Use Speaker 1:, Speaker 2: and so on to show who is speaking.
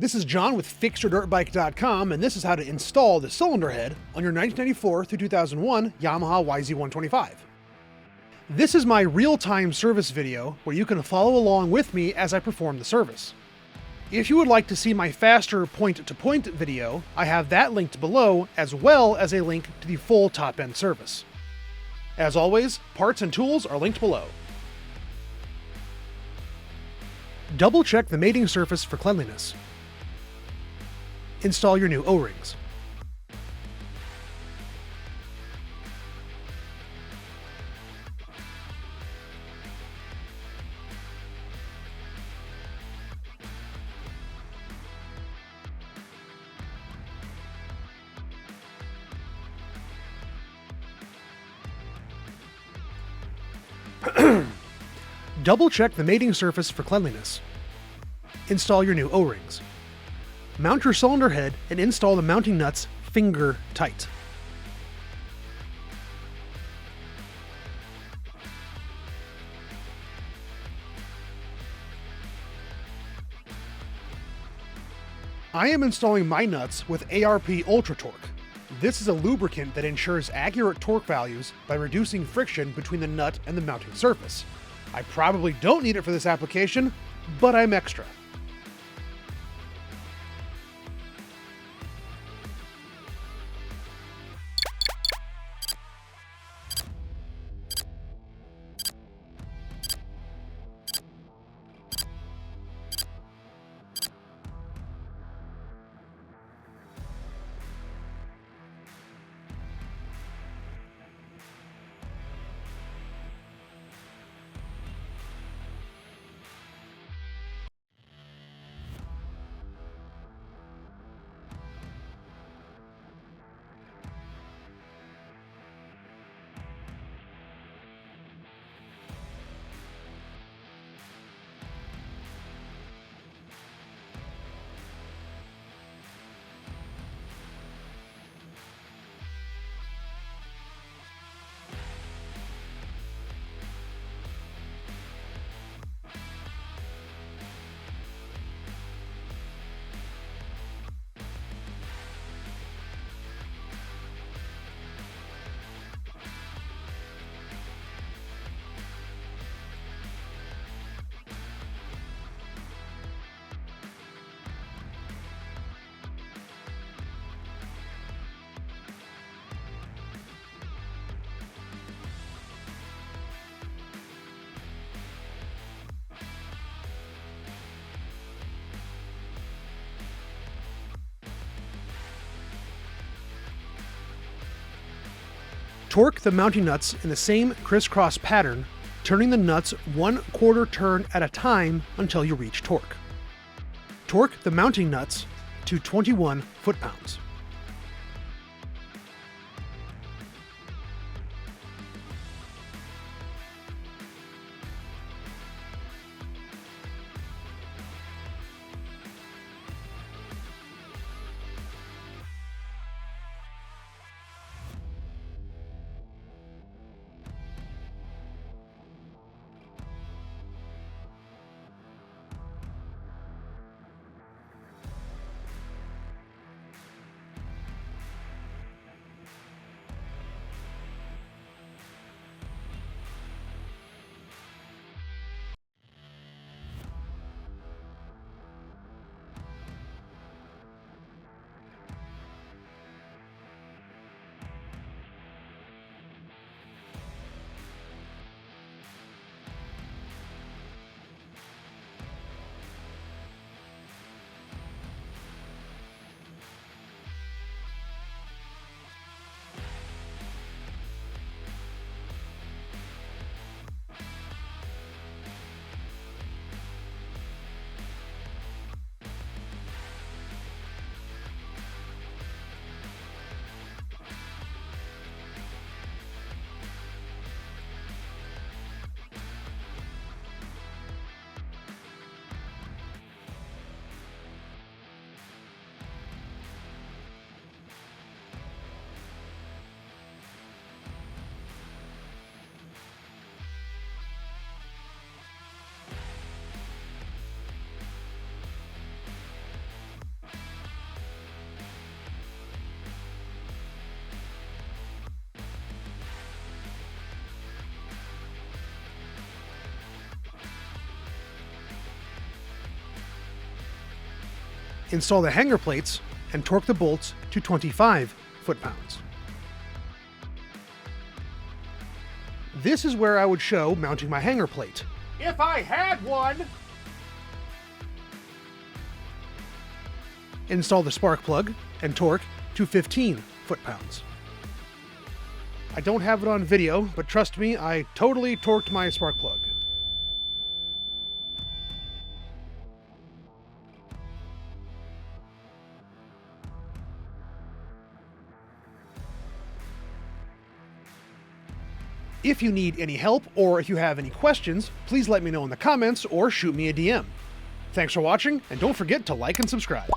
Speaker 1: This is John with FixYourDirtBike.com, and this is how to install the cylinder head on your 1994 through 2001 Yamaha YZ125. This is my real-time service video where you can follow along with me as I perform the service. If you would like to see my faster point-to-point video, I have that linked below, as well as a link to the full top-end service. As always, parts and tools are linked below. Double-check the mating surface for cleanliness. Install your new O-rings. Double-check the mating surface for cleanliness. Install your new O-rings. Mount your cylinder head and install the mounting nuts finger tight. I am installing my nuts with ARP Ultra Torque. This is a lubricant that ensures accurate torque values by reducing friction between the nut and the mounting surface. I probably don't need it for this application, but I'm extra. Torque the mounting nuts in the same crisscross pattern, turning the nuts 1/4 turn at a time until you reach torque. Torque the mounting nuts to 21 foot-pounds. Install the hanger plates and torque the bolts to 25 foot-pounds. This is where I would show mounting my hanger plate. If I had one! Install the spark plug and torque to 15 foot-pounds. I don't have it on video, but trust me, I totally torqued my spark plug. If you need any help or if you have any questions, please let me know in the comments or shoot me a DM. Thanks for watching, and don't forget to like and subscribe.